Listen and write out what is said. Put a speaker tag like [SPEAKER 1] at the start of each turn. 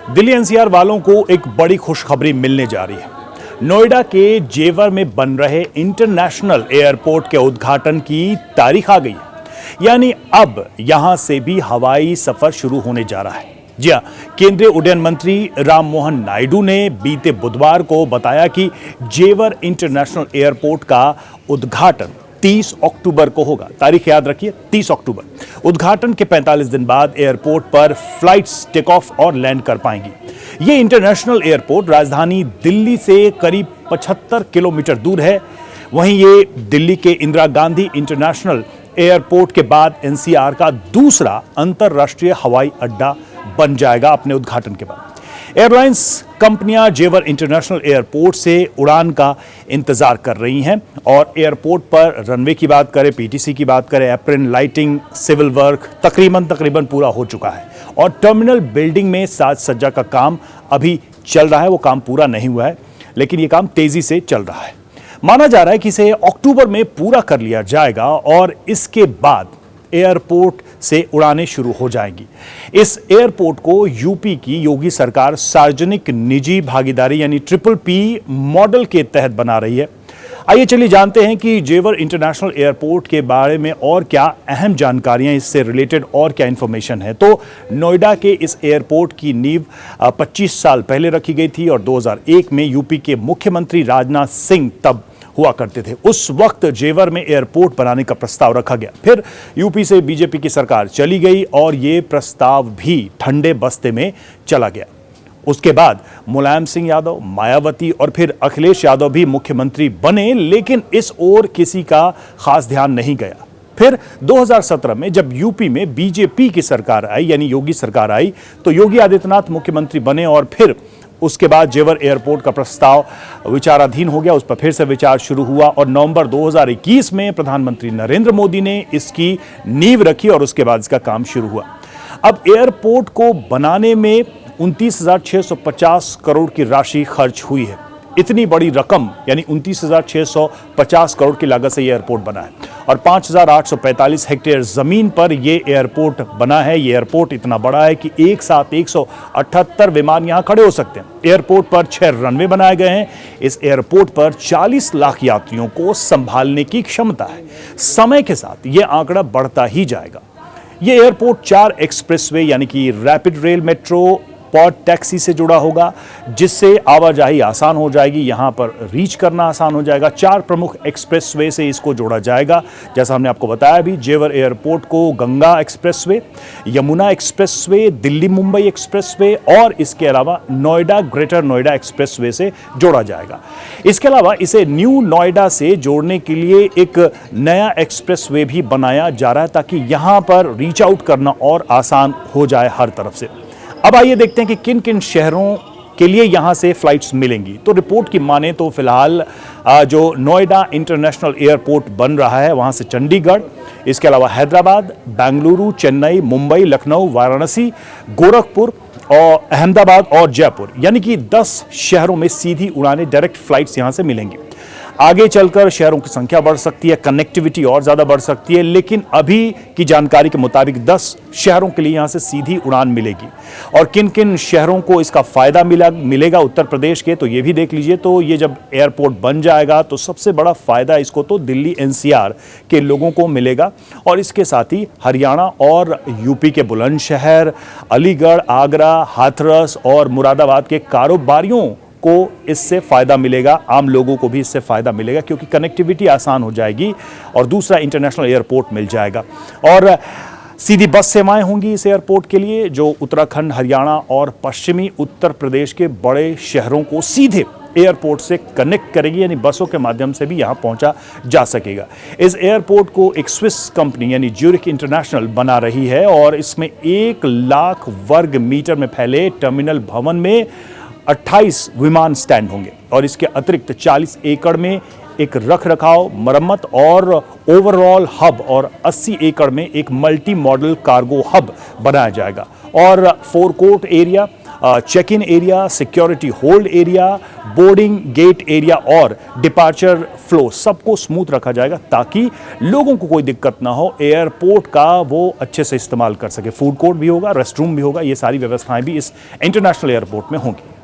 [SPEAKER 1] Delhi NCR वालों को एक बड़ी खुशखबरी मिलने जा रही है। नोएडा के जेवर में बन रहे इंटरनेशनल एयरपोर्ट के उद्घाटन की तारीख आ गई है। यानी अब यहां से भी हवाई सफर शुरू होने जा रहा है। जी हां, केंद्रीय उड्डयन मंत्री राम मोहन नायडू ने बीते बुधवार को बताया कि जेवर इंटरनेशनल एयरपोर्ट का उद्घाटन 30 अक्टूबर को होगा। तारीख याद रखिए, 30 अक्टूबर। उद्घाटन के 45 दिन बाद एयरपोर्ट पर फ्लाइट्स टेक ऑफ और लैंड कर पाएंगी। यह इंटरनेशनल एयरपोर्ट राजधानी दिल्ली से करीब 75 किलोमीटर दूर है। वहीं ये दिल्ली के इंदिरा गांधी इंटरनेशनल एयरपोर्ट के बाद एनसीआर का दूसरा अंतरराष्ट्रीय हवाई अड्डा बन जाएगा अपने उद्घाटन के बाद। एयरलाइंस कंपनियां जेवर इंटरनेशनल एयरपोर्ट से उड़ान का इंतजार कर रही हैं और एयरपोर्ट पर रनवे की बात करें, पीटीसी की बात करें, एप्रन, लाइटिंग, सिविल वर्क तकरीबन पूरा हो चुका है और टर्मिनल बिल्डिंग में साज सज्जा का काम अभी चल रहा है। वो काम पूरा नहीं हुआ है, लेकिन ये काम तेजी से चल रहा है। माना जा रहा है कि इसे अक्टूबर में पूरा कर लिया जाएगा और इसके बाद एयरपोर्ट से उड़ानें शुरू हो जाएंगी। इस एयरपोर्ट को यूपी की योगी सरकार सार्वजनिक निजी भागीदारी यानी PPP मॉडल के तहत बना रही है। आइए चलिए जानते हैं कि जेवर इंटरनेशनल एयरपोर्ट के बारे में और क्या अहम जानकारियां, इससे रिलेटेड और क्या इंफॉर्मेशन है। तो नोएडा के इस एयरपोर्ट की नींव 25 साल पहले रखी गई थी और 2001 में यूपी के मुख्यमंत्री राजनाथ सिंह तब हुआ करते थे। उस वक्त जेवर में एयरपोर्ट बनाने का प्रस्ताव रखा गया। फिर यूपी से बीजेपी की सरकार चली गई और यह प्रस्ताव भी ठंडे बस्ते में चला गया। उसके बाद मुलायम सिंह यादव, मायावती और फिर अखिलेश यादव भी मुख्यमंत्री बने, लेकिन इस ओर किसी का खास ध्यान नहीं गया। फिर 2017 में जब यूपी में बीजेपी की सरकार आई यानी योगी सरकार आई, तो योगी आदित्यनाथ मुख्यमंत्री बने और फिर उसके बाद जेवर एयरपोर्ट का प्रस्ताव विचाराधीन हो गया। उस पर फिर से विचार शुरू हुआ और नवंबर 2021 में प्रधानमंत्री नरेंद्र मोदी ने इसकी नींव रखी और उसके बाद इसका काम शुरू हुआ। अब एयरपोर्ट को बनाने में 29,650 करोड़ की राशि खर्च हुई है। इतनी बड़ी रकम यानी 29,650 करोड़ की लागत से यह एयरपोर्ट बना है और 5,845 हेक्टेयर जमीन पर यह एयरपोर्ट बना है। यह एयरपोर्ट इतना बड़ा है कि एक साथ 178 विमान यहां खड़े हो सकते हैं। एयरपोर्ट पर 6 रनवे बनाए गए हैं। इस एयरपोर्ट पर 40 लाख यात्रियों को संभालने की क्षमता है। समय के साथ यह आंकड़ा बढ़ता ही जाएगा। यह एयरपोर्ट 4 एक्सप्रेसवे यानी कि rapid rail, metro, pod taxi से जुड़ा होगा, जिससे आवाजाही आसान हो जाएगी, यहां पर रीच करना आसान हो जाएगा। 4 प्रमुख एक्सप्रेसवे से इसको जोड़ा जाएगा। जैसा हमने आपको बताया भी, जेवर एयरपोर्ट को Ganga expressway, Yamuna expressway, Delhi Mumbai expressway और इसके अलावा नोएडा, ग्रेटर नोएडा एक्सप्रेसवे से जोड़ा जाएगा। इसके अलावा इसे न्यू नोएडा से जोड़ने के लिए एक नया एक्सप्रेसवे भी बनाया जा रहा है ताकि यहां पर रीच आउट करना और आसान हो जाए हर तरफ से। अब आइए देखते हैं कि किन किन शहरों के लिए यहां से फ्लाइट्स मिलेंगी। तो रिपोर्ट की माने तो फिलहाल जो नोएडा इंटरनेशनल एयरपोर्ट बन रहा है वहां से चंडीगढ़, इसके अलावा हैदराबाद, बेंगलुरु, चेन्नई, मुंबई, लखनऊ, वाराणसी, गोरखपुर और अहमदाबाद और जयपुर यानी कि 10 शहरों में सीधी उड़ानें, डायरेक्ट फ्लाइट्स यहां से मिलेंगी। आगे चलकर शहरों की संख्या बढ़ सकती है, कनेक्टिविटी और ज्यादा बढ़ सकती है, लेकिन अभी की जानकारी के मुताबिक 10 शहरों के लिए यहां से सीधी उड़ान मिलेगी। और किन किन शहरों को इसका फायदा मिलेगा उत्तर प्रदेश के, तो ये भी देख लीजिए। तो ये जब एयरपोर्ट बन जाएगा तो सबसे बड़ा फायदा इसको तो दिल्ली एनसीआर के लोगों को मिलेगा और इसके साथ ही हरियाणा और यूपी के बुलंदशहर, अलीगढ़, आगरा, हाथरस और मुरादाबाद के कारोबारियों को इससे फायदा मिलेगा। आम लोगों को भी इससे फायदा मिलेगा क्योंकि कनेक्टिविटी आसान हो जाएगी और दूसरा इंटरनेशनल एयरपोर्ट मिल जाएगा और सीधी बस सेवाएं होंगी इस एयरपोर्ट के लिए, जो उत्तराखंड, हरियाणा और पश्चिमी उत्तर प्रदेश के बड़े शहरों को सीधे एयरपोर्ट से कनेक्ट करेगी, यानी बसों के माध्यम से भी यहां पहुंचा जा सकेगा। इस एयरपोर्ट को एक स्विस कंपनी यानी ज्यूरिख इंटरनेशनल बना रही है और इसमें 1 लाख वर्ग मीटर में फैले टर्मिनल भवन में 28 विमान स्टैंड होंगे और इसके अतिरिक्त 40 एकड़ में एक रख रखाव, मरम्मत और ओवरऑल हब और 80 एकड़ में एक मल्टी मॉडल कार्गो हब बनाया जाएगा और forecourt area, check in area, security hold area, boarding gate area और डिपार्चर फ्लो सबको स्मूथ रखा जाएगा ताकि लोगों को कोई दिक्कत ना हो, एयरपोर्ट का वो अच्छे से इस्तेमाल कर सके। फूड कोर्ट भी होगा, रेस्ट रूम भी होगा, ये सारी व्यवस्थाएं भी इस इंटरनेशनल एयरपोर्ट में होंगी।